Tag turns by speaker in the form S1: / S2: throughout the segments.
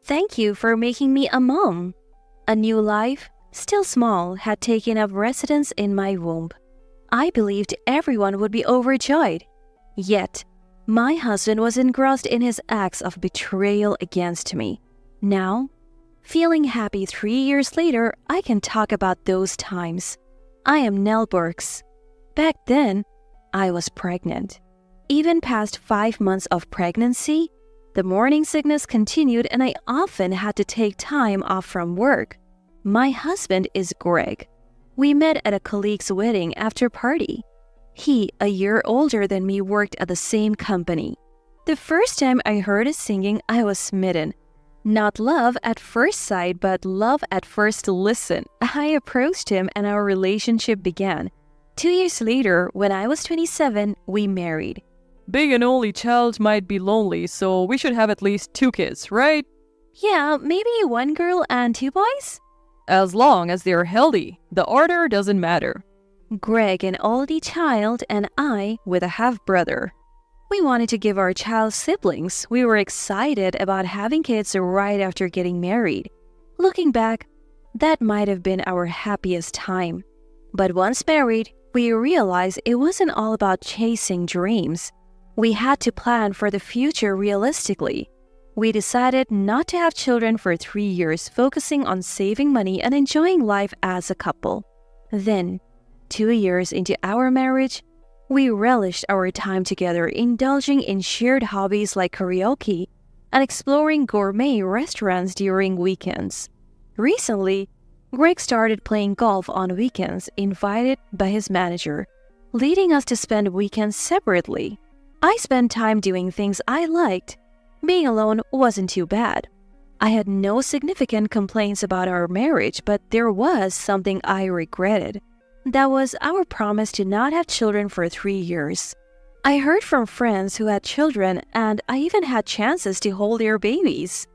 S1: Thank you for making me a mom. A new life, still small, had taken up residence in my womb. I believed everyone would be overjoyed. Yet, my husband was engrossed in his acts of betrayal against me. Now, feeling happy 3 years later, I can talk about those times. I am Nell Burks. Back then, I was pregnant. Even past 5 months of pregnancy, the morning sickness continued and I often had to take time off from work. My husband is Greg. We met at a colleague's wedding after party. He, a year older than me, worked at the same company. The first time I heard his singing, I was smitten. Not love at first sight, but love at first listen. I approached him and our relationship began. 2 years later, when I was 27, we married.
S2: Being an only child might be lonely, so we should have at least 2 kids, right?
S1: Yeah, maybe 1 girl and 2 boys?
S2: As long as they're healthy, the order doesn't matter.
S1: Greg, an oldie child, and I with a half-brother. We wanted to give our child siblings. We were excited about having kids right after getting married. Looking back, that might have been our happiest time. But once married, we realized it wasn't all about chasing dreams. We had to plan for the future realistically. We decided not to have children for 3 years, focusing on saving money and enjoying life as a couple. Then, 2 years into our marriage, we relished our time together, indulging in shared hobbies like karaoke and exploring gourmet restaurants during weekends. Recently, Greg started playing golf on weekends, invited by his manager, leading us to spend weekends separately. I spent time doing things I liked. Being alone wasn't too bad. I had no significant complaints about our marriage, but there was something I regretted. That was our promise to not have children for 3 years. I heard from friends who had children, and I even had chances to hold their babies.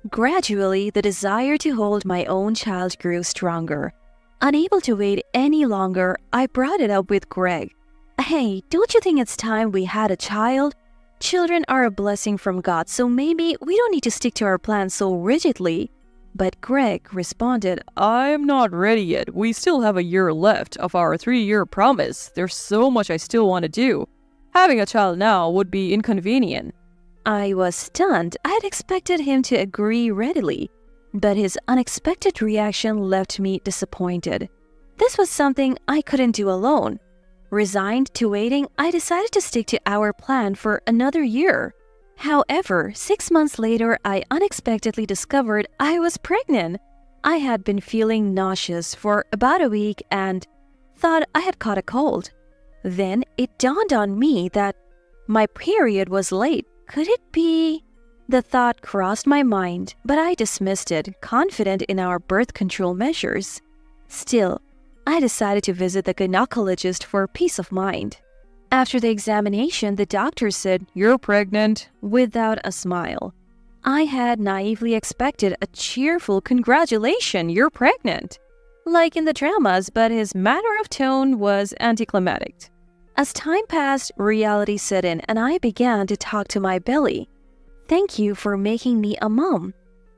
S1: Gradually, the desire to hold my own child grew stronger. Unable to wait any longer, I brought it up with Greg. Hey, don't you think it's time we had a child? Children are a blessing from God, so maybe we don't need to stick to our plans so rigidly. But Greg responded,
S2: I'm not ready yet. We still have a year left of our 3-year promise. There's so much I still want to do. Having a child now would be inconvenient.
S1: I was stunned. I had expected him to agree readily, but his unexpected reaction left me disappointed. This was something I couldn't do alone. Resigned to waiting, I decided to stick to our plan for another year. However, 6 months later, I unexpectedly discovered I was pregnant. I had been feeling nauseous for about a week and thought I had caught a cold. Then it dawned on me that my period was late. Could it be? The thought crossed my mind, but I dismissed it, confident in our birth control measures. Still, I decided to visit the gynecologist for peace of mind. After the examination, the doctor said,
S2: You're pregnant,
S1: without a smile. I had naively expected a cheerful congratulation, you're pregnant, like in the dramas, but his manner of tone was anticlimactic. As time passed, reality set in and I began to talk to my belly. Thank you for making me a mom.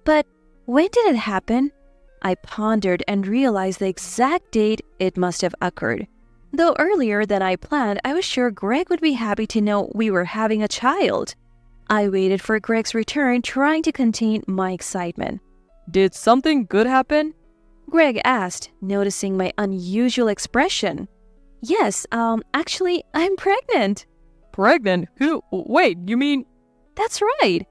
S1: But when did it happen? I pondered and realized the exact date it must have occurred. Though earlier than I planned, I was sure Greg would be happy to know we were having a child. I waited for Greg's return, trying to contain my excitement.
S2: Did something good happen?
S1: Greg asked, noticing my unusual expression. Yes, actually, I'm pregnant.
S2: Pregnant? Who? Wait, you mean?
S1: That's right.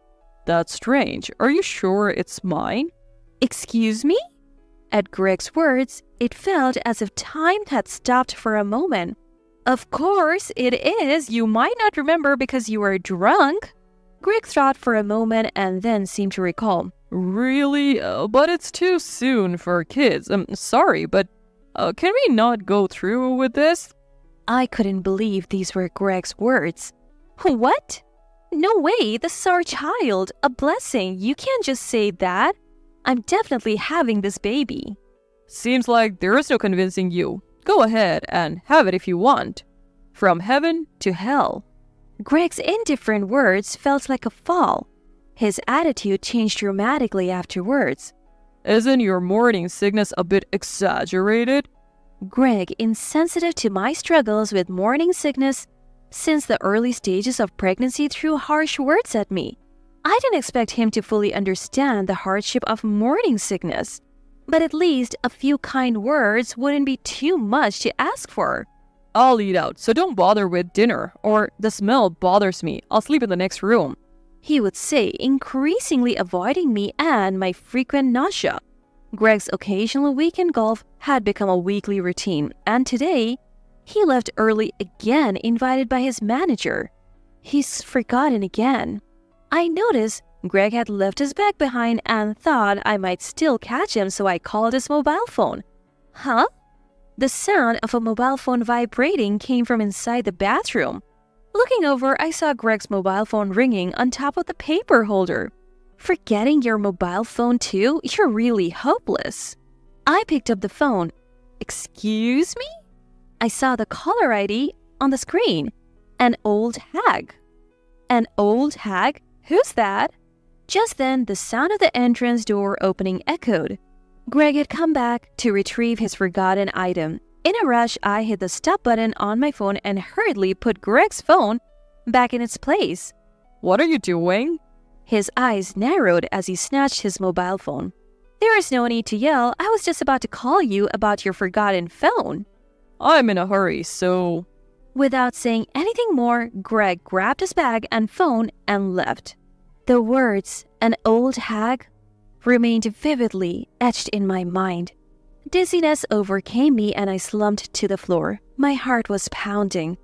S2: That's strange. Are you sure it's mine?
S1: Excuse me? At Greg's words, it felt as if time had stopped for a moment. Of course it is. You might not remember because you were drunk. Greg thought for a moment and then seemed to recall.
S2: Really? But it's too soon for kids. I'm sorry, but can we not go through with this?
S1: I couldn't believe these were Greg's words. What? No way, this is our child. A blessing. You can't just say that. I'm definitely having this baby.
S2: Seems like there is no convincing you. Go ahead and have it if you want. From heaven to hell.
S1: Greg's indifferent words felt like a fall. His attitude changed dramatically afterwards.
S2: Isn't your morning sickness a bit exaggerated?
S1: Greg, insensitive to my struggles with morning sickness since the early stages of pregnancy, threw harsh words at me. I didn't expect him to fully understand the hardship of morning sickness, but at least a few kind words wouldn't be too much to ask for.
S2: I'll eat out, so don't bother with dinner, or the smell bothers me. I'll sleep in the next room,
S1: he would say, increasingly avoiding me and my frequent nausea. Greg's occasional weekend golf had become a weekly routine, and today, he left early again, invited by his manager. He's forgotten again. I noticed Greg had left his bag behind and thought I might still catch him, so I called his mobile phone. Huh? The sound of a mobile phone vibrating came from inside the bathroom. Looking over, I saw Greg's mobile phone ringing on top of the paper holder. Forgetting your mobile phone too? You're really hopeless. I picked up the phone. Excuse me? I saw the caller ID on the screen. An old hag. An old hag? Who's that? Just then, the sound of the entrance door opening echoed. Greg had come back to retrieve his forgotten item. In a rush, I hit the stop button on my phone and hurriedly put Greg's phone back in its place.
S2: What are you doing?
S1: His eyes narrowed as he snatched his mobile phone. There is no need to yell. I was just about to call you about your forgotten phone.
S2: I'm in a hurry, so...
S1: Without saying anything more, Greg grabbed his bag and phone and left. The words, an old hag, remained vividly etched in my mind. Dizziness overcame me and I slumped to the floor. My heart was pounding.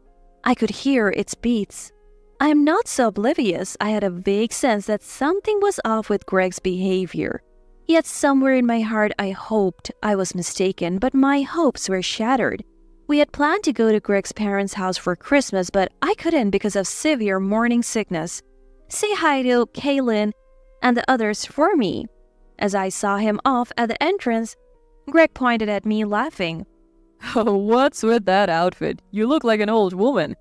S1: I could hear its beats. I am not so oblivious. I had a vague sense that something was off with Greg's behavior. Yet somewhere in my heart I hoped I was mistaken, but my hopes were shattered. We had planned to go to Greg's parents' house for Christmas, but I couldn't because of severe morning sickness. Say hi to Kaylin and the others for me. As I saw him off at the entrance, Greg pointed at me, laughing.
S2: Oh, what's with that outfit? You look like an old woman.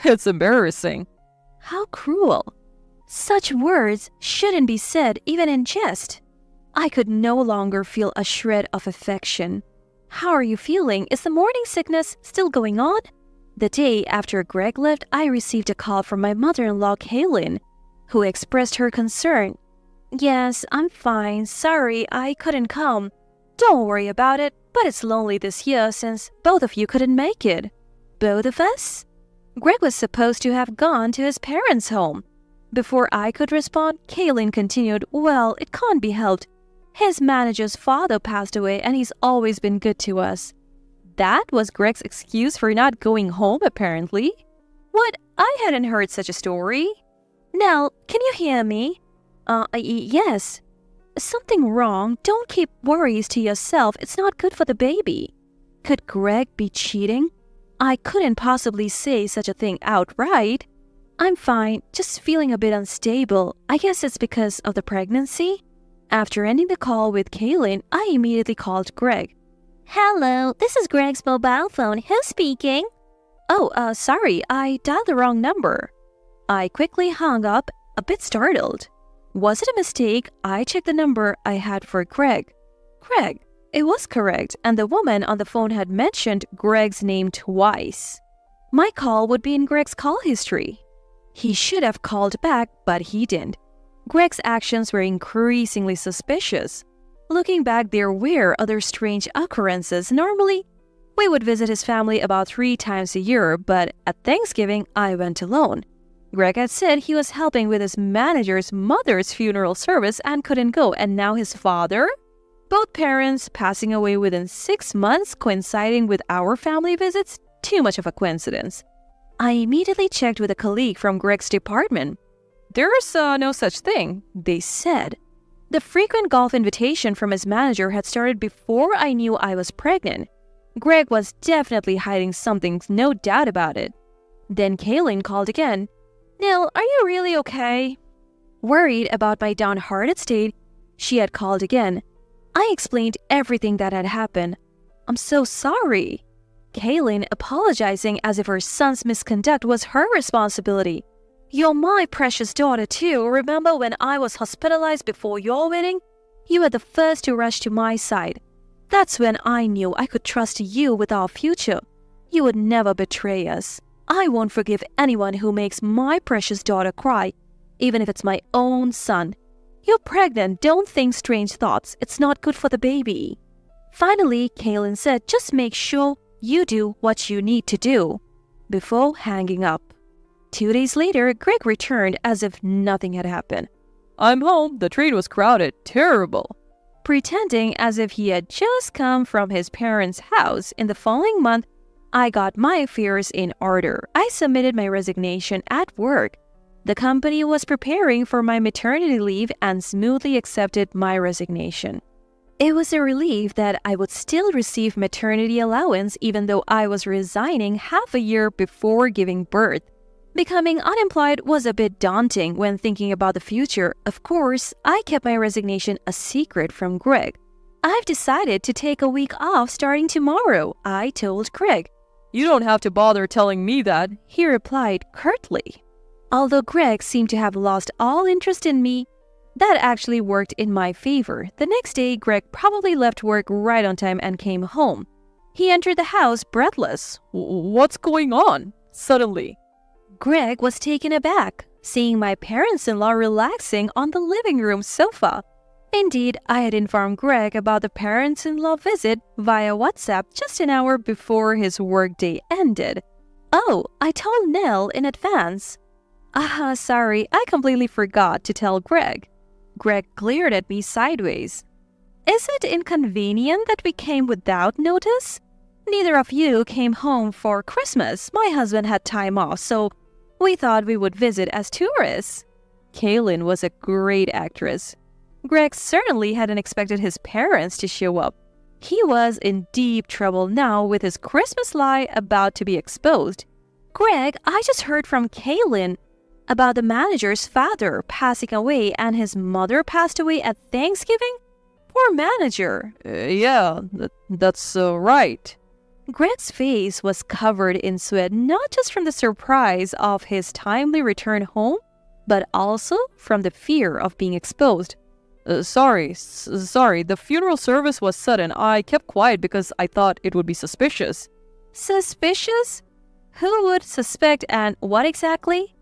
S2: It's embarrassing.
S1: How cruel. Such words shouldn't be said even in jest. I could no longer feel a shred of affection. How are you feeling? Is the morning sickness still going on? The day after Greg left, I received a call from my mother-in-law, Kaylin, who expressed her concern. Yes, I'm fine. Sorry, I couldn't come. Don't worry about it, but it's lonely this year since both of you couldn't make it. Both of us? Greg was supposed to have gone to his parents' home. Before I could respond, Kaylin continued, well, it can't be helped. His manager's father passed away and he's always been good to us. That was Greg's excuse for not going home, apparently. What? I hadn't heard such a story. Nell, can you hear me? Yes. Something wrong? Don't keep worries to yourself. It's not good for the baby. Could Greg be cheating? I couldn't possibly say such a thing outright. I'm fine, just feeling a bit unstable. I guess it's because of the pregnancy. After ending the call with Kaylin, I immediately called Greg. Hello, this is Greg's mobile phone. Who's speaking? Oh, sorry, I dialed the wrong number. I quickly hung up, a bit startled. Was it a mistake? I checked the number I had for Greg. Greg. It was correct, and the woman on the phone had mentioned Greg's name twice. My call would be in Greg's call history. He should have called back, but he didn't. Greg's actions were increasingly suspicious. Looking back, there were other strange occurrences. Normally, we would visit his family about 3 times a year, but at Thanksgiving, I went alone. Greg had said he was helping with his manager's mother's funeral service and couldn't go, and now his father? Both parents passing away within 6 months, coinciding with our family visits? Too much of a coincidence. I immediately checked with a colleague from Greg's department. There's no such thing, they said. The frequent golf invitation from his manager had started before I knew I was pregnant. Greg was definitely hiding something, no doubt about it. Then Kaylin called again. Nell, are you really okay? Worried about my downhearted state, she had called again. I explained everything that had happened. I'm so sorry. Kaylin apologizing as if her son's misconduct was her responsibility. You're my precious daughter too. Remember when I was hospitalized before your wedding? You were the first to rush to my side. That's when I knew I could trust you with our future. You would never betray us. I won't forgive anyone who makes my precious daughter cry, even if it's my own son. You're pregnant. Don't think strange thoughts. It's not good for the baby. Finally, Kaylin said, just make sure you do what you need to do before hanging up. 2 days later, Greg returned as if nothing had happened.
S2: I'm home. The train was crowded. Terrible.
S1: Pretending as if he had just come from his parents' house. In the following month, I got my affairs in order. I submitted my resignation at work. The company was preparing for my maternity leave and smoothly accepted my resignation. It was a relief that I would still receive maternity allowance even though I was resigning half a year before giving birth. Becoming unemployed was a bit daunting when thinking about the future. Of course, I kept my resignation a secret from Greg. I've decided to take a week off starting tomorrow, I told Greg.
S2: You don't have to bother telling me that,
S1: he replied curtly. Although Greg seemed to have lost all interest in me, that actually worked in my favor. The next day, Greg probably left work right on time and came home. He entered the house breathless.
S2: What's going on? Suddenly.
S1: Greg was taken aback, seeing my parents-in-law relaxing on the living room sofa. Indeed, I had informed Greg about the parents-in-law visit via WhatsApp just an hour before his workday ended. Oh, I told Nell in advance. Sorry, I completely forgot to tell Greg. Greg glared at me sideways. Is it inconvenient that we came without notice? Neither of you came home for Christmas. My husband had time off, so we thought we would visit as tourists. Kaylin was a great actress. Greg certainly hadn't expected his parents to show up. He was in deep trouble now with his Christmas lie about to be exposed. Greg, I just heard from Kaylin about the manager's father passing away and his mother passed away at Thanksgiving? Poor manager.
S2: Yeah, that's right.
S1: Greg's face was covered in sweat, not just from the surprise of his timely return home, but also from the fear of being exposed.
S2: Sorry, the funeral service was sudden. I kept quiet because I thought it would be suspicious.
S1: Suspicious? Who would suspect and what exactly?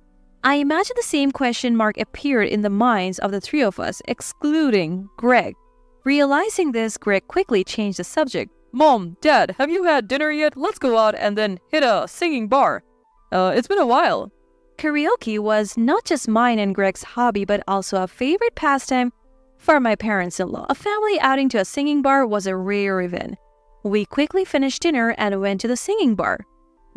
S1: I imagine the same question mark appeared in the minds of the three of us, excluding Greg. Realizing this, Greg quickly changed the subject.
S2: Mom, Dad, have you had dinner yet? Let's go out and then hit a singing bar. It's been a while.
S1: Karaoke was not just mine and Greg's hobby, but also a favorite pastime for my parents-in-law. A family outing to a singing bar was a rare event. We quickly finished dinner and went to the singing bar.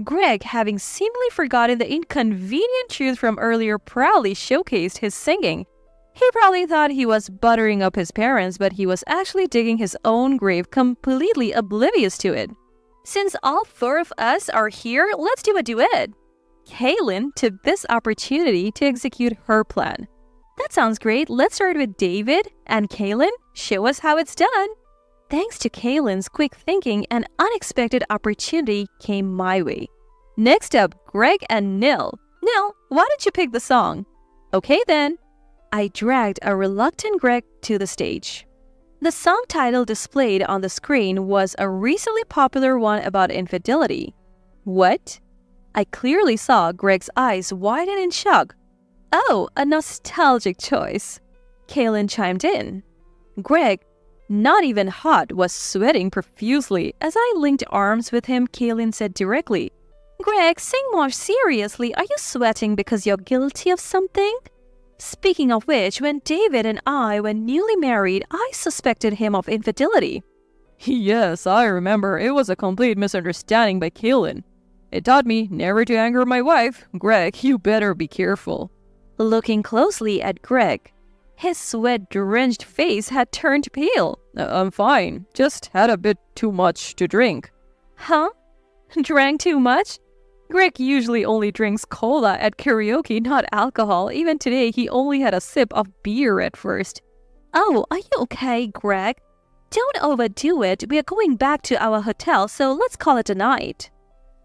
S1: Greg, having seemingly forgotten the inconvenient truth from earlier, proudly showcased his singing. He probably thought he was buttering up his parents, but he was actually digging his own grave, completely oblivious to it. Since all four of us are here, let's do a duet. Kaylin took this opportunity to execute her plan. That sounds great. Let's start with David and Kaylin. Show us how it's done. Thanks to Kaylin's quick thinking, an unexpected opportunity came my way. Next up, Greg and Nil. Nil, why don't you pick the song? Okay then. I dragged a reluctant Greg to the stage. The song title displayed on the screen was a recently popular one about infidelity. What? I clearly saw Greg's eyes widen in shock. Oh, a nostalgic choice. Kaylin chimed in. Greg, not even hot, was sweating profusely. As I linked arms with him, Kaylin said directly, Greg, sing more seriously. Are you sweating because you're guilty of something? Speaking of which, when David and I were newly married, I suspected him of infidelity.
S2: Yes, I remember. It was a complete misunderstanding by Kaylin. It taught me never to anger my wife. Greg, you better be careful.
S1: Looking closely at Greg, his sweat-drenched face had turned pale.
S2: I'm fine. Just had a bit too much to drink.
S1: Huh? Drank too much? Greg usually only drinks cola at karaoke, not alcohol. Even today, he only had a sip of beer at first. Oh, are you okay, Greg? Don't overdo it. We are going back to our hotel, so let's call it a night.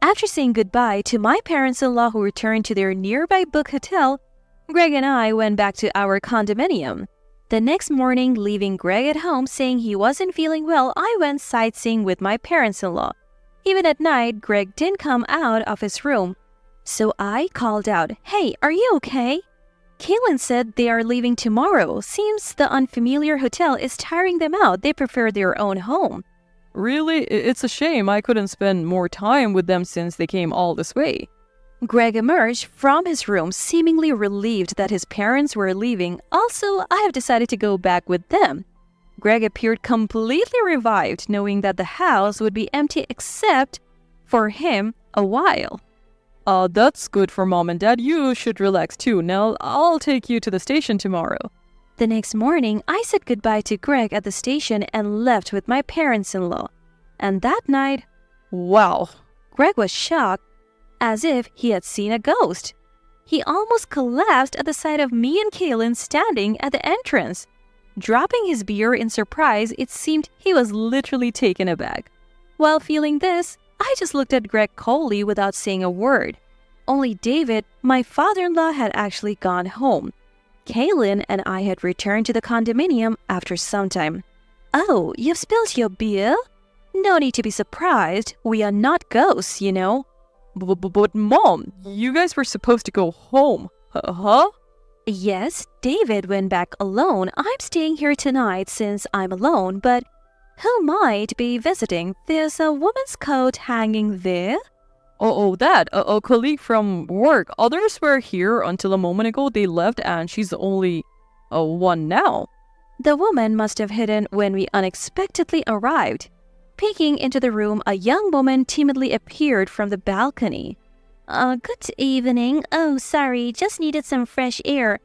S1: After saying goodbye to my parents-in-law who returned to their nearby book hotel, Greg and I went back to our condominium. The next morning, leaving Greg at home saying he wasn't feeling well, I went sightseeing with my parents-in-law. Even at night, Greg didn't come out of his room. So I called out, "Hey, are you okay?" Kaylin said they are leaving tomorrow. Seems the unfamiliar hotel is tiring them out. They prefer their own home.
S2: Really? It's a shame I couldn't spend more time with them since they came all this way.
S1: Greg emerged from his room seemingly relieved that his parents were leaving. Also, I have decided to go back with them. Greg appeared completely revived, knowing that the house would be empty except for him a while.
S2: That's good for Mom and Dad. You should relax too, Nell. I'll take you to the station tomorrow.
S1: The next morning, I said goodbye to Greg at the station and left with my parents-in-law. And that night,
S2: wow,
S1: Greg was shocked, as if he had seen a ghost. He almost collapsed at the sight of me and Kaylin standing at the entrance. Dropping his beer in surprise, it seemed he was literally taken aback. While feeling this, I just looked at Greg coldly without saying a word. Only David, my father-in-law, had actually gone home. Kaylin and I had returned to the condominium after some time. "Oh, you've spilled your beer? No need to be surprised. We are not ghosts, you know."
S2: But Mom, you guys were supposed to go home. Huh?
S1: "Yes, David went back alone. I'm staying here tonight since I'm alone, but who might be visiting? There's a woman's coat hanging there."
S2: Oh, that, a colleague from work. Others were here until a moment ago. They left and she's the only one now.
S1: The woman must have hidden when we unexpectedly arrived. Peeking into the room, a young woman timidly appeared from the balcony. Good evening. Oh, sorry, just needed some fresh air.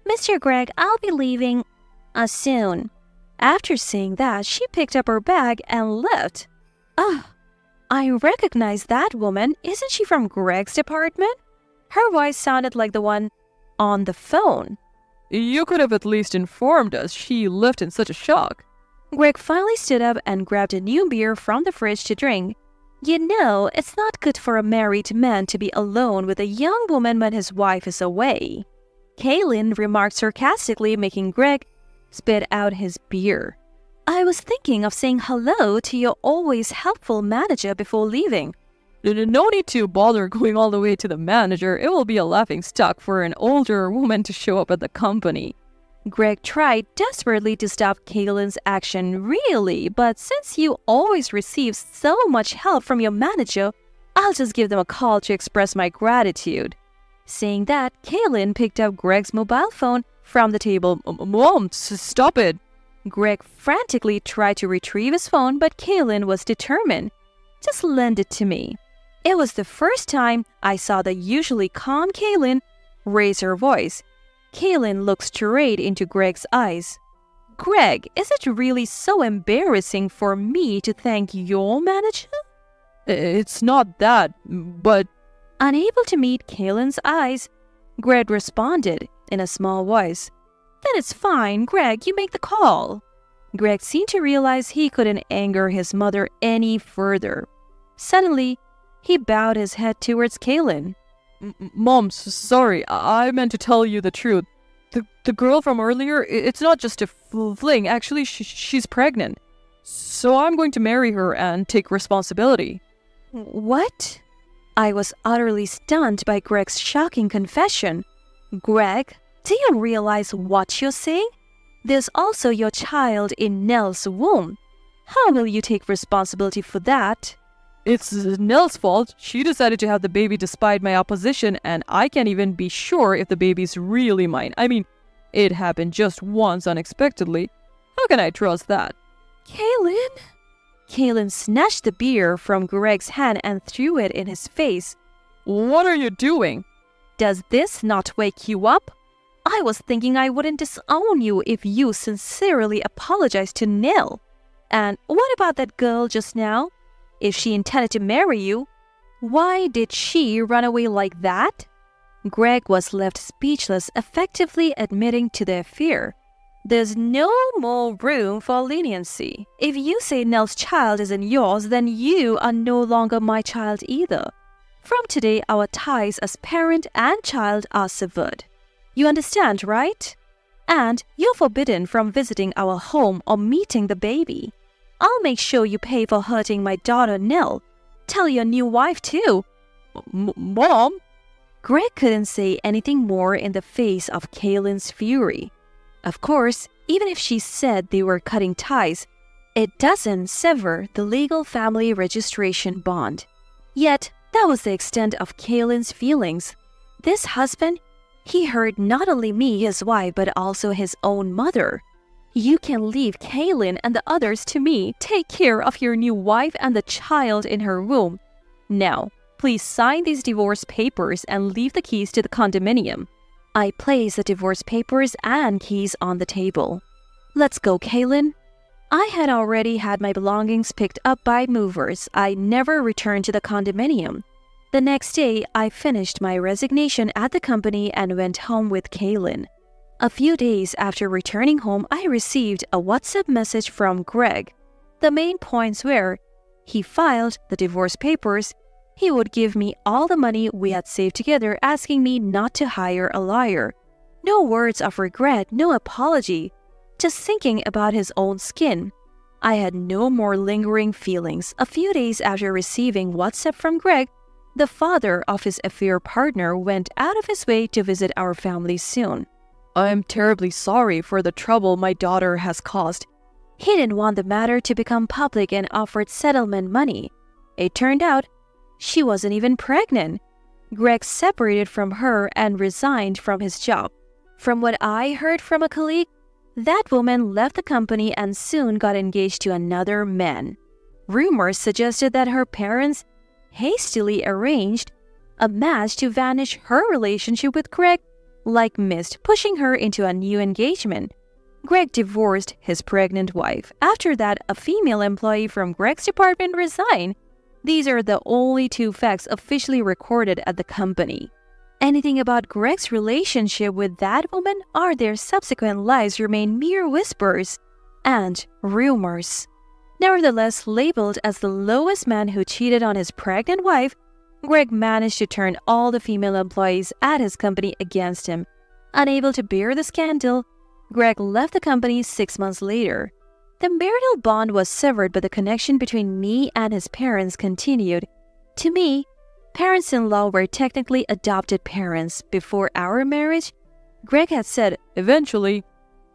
S1: Mr. Greg, I'll be leaving soon." After saying that, she picked up her bag and left. I recognize that woman. Isn't she from Greg's department? Her voice sounded like the one on the phone.
S2: You could have at least informed us. She left in such a shock.
S1: Greg finally stood up and grabbed a new beer from the fridge to drink. "You know, it's not good for a married man to be alone with a young woman when his wife is away." Kaylin remarked sarcastically, making Greg spit out his beer. "I was thinking of saying hello to your always helpful manager before leaving."
S2: No need to bother going all the way to the manager. It will be a laughing stock for an older woman to show up at the company.
S1: Greg tried desperately to stop Kaylin's action, "Really, but since you always receive so much help from your manager, I'll just give them a call to express my gratitude." Saying that, Kaylin picked up Greg's mobile phone from the table.
S2: Mom, stop it.
S1: Greg frantically tried to retrieve his phone, but Kaylin was determined. "Just lend it to me." It was the first time I saw the usually calm Kaylin raise her voice. Kaylin looked straight into Greg's eyes. "Greg, is it really so embarrassing for me to thank your manager?"
S2: It's not that, but...
S1: Unable to meet Kaylin's eyes, Greg responded in a small voice. "Then it's fine, Greg, you make the call." Greg seemed to realize he couldn't anger his mother any further. Suddenly, he bowed his head towards Kaylin.
S2: Mom, sorry, I meant to tell you the truth. The girl from earlier, it's not just a fling. Actually, she's pregnant. So I'm going to marry her and take responsibility.
S1: What? I was utterly stunned by Greg's shocking confession. "Greg, do you realize what you're saying? There's also your child in Nell's womb. How will you take responsibility for that?"
S2: It's Nell's fault. She decided to have the baby despite my opposition, and I can't even be sure if the baby's really mine. I mean, it happened just once unexpectedly. How can I trust that?
S1: "Kaylin?" Kaylin snatched the beer from Greg's hand and threw it in his face.
S2: What are you doing?
S1: "Does this not wake you up? I was thinking I wouldn't disown you if you sincerely apologized to Nell. And what about that girl just now? If she intended to marry you, why did she run away like that?" Greg was left speechless, effectively admitting to their fear. "There's no more room for leniency. If you say Nell's child isn't yours, then you are no longer my child either. From today, our ties as parent and child are severed. You understand, right? And you're forbidden from visiting our home or meeting the baby. I'll make sure you pay for hurting my daughter Nell. Tell your new wife too.
S2: Mom?
S1: Greg couldn't say anything more in the face of Kaylin's fury. Of course, even if she said they were cutting ties, it doesn't sever the legal family registration bond. Yet, that was the extent of Kaylin's feelings. This husband, he hurt not only me, his wife, but also his own mother. You can leave Kaylin and the others to me. Take care of your new wife and the child in her womb. Now, please sign these divorce papers and leave the keys to the condominium. I placed the divorce papers and keys on the table. Let's go, Kaylin. I had already had my belongings picked up by movers. I never returned to the condominium. The next day, I finished my resignation at the company and went home with Kaylin. A few days after returning home, I received a WhatsApp message from Greg. The main points were, he filed the divorce papers, he would give me all the money we had saved together, asking me not to hire a lawyer. No words of regret, no apology, just thinking about his own skin. I had no more lingering feelings. A few days after receiving WhatsApp from Greg, the father of his affair partner went out of his way to visit our family soon.
S2: I'm terribly sorry for the trouble my daughter has caused.
S1: He didn't want the matter to become public and offered settlement money. It turned out she wasn't even pregnant. Greg separated from her and resigned from his job. From what I heard from a colleague, that woman left the company and soon got engaged to another man. Rumors suggested that her parents hastily arranged a match to vanish her relationship with Greg like mist, pushing her into a new engagement. Greg divorced his pregnant wife. After that, a female employee from Greg's department resigned. These are the only two facts officially recorded at the company. Anything about Greg's relationship with that woman or their subsequent lives remain mere whispers and rumors. Nevertheless, labeled as the lowest man who cheated on his pregnant wife, Greg managed to turn all the female employees at his company against him. Unable to bear the scandal, Greg left the company 6 months later. The marital bond was severed, but the connection between me and his parents continued. To me, parents-in-law were technically adopted parents. Before our marriage, Greg had said,
S2: eventually,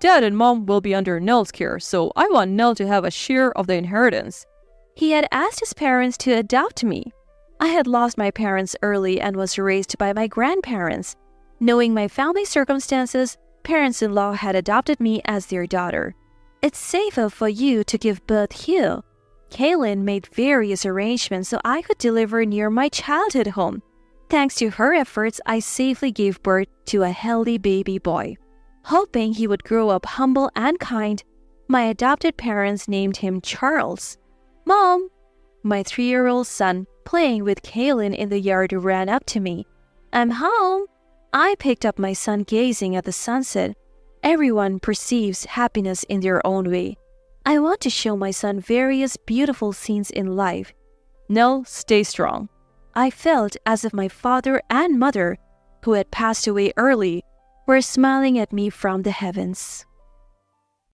S2: Dad and Mom will be under Nell's care, so I want Nell to have a share of the inheritance.
S1: He had asked his parents to adopt me. I had lost my parents early and was raised by my grandparents. Knowing my family circumstances, parents-in-law had adopted me as their daughter. It's safer for you to give birth here. Kaylin made various arrangements so I could deliver near my childhood home. Thanks to her efforts, I safely gave birth to a healthy baby boy. Hoping he would grow up humble and kind, my adopted parents named him Charles. Mom! My 3-year-old son, playing with Kaylin in the yard, ran up to me. I'm home! I picked up my son, gazing at the sunset. Everyone perceives happiness in their own way. I want to show my son various beautiful scenes in life.
S2: Nell, stay strong.
S1: I felt as if my father and mother, who had passed away early, were smiling at me from the heavens.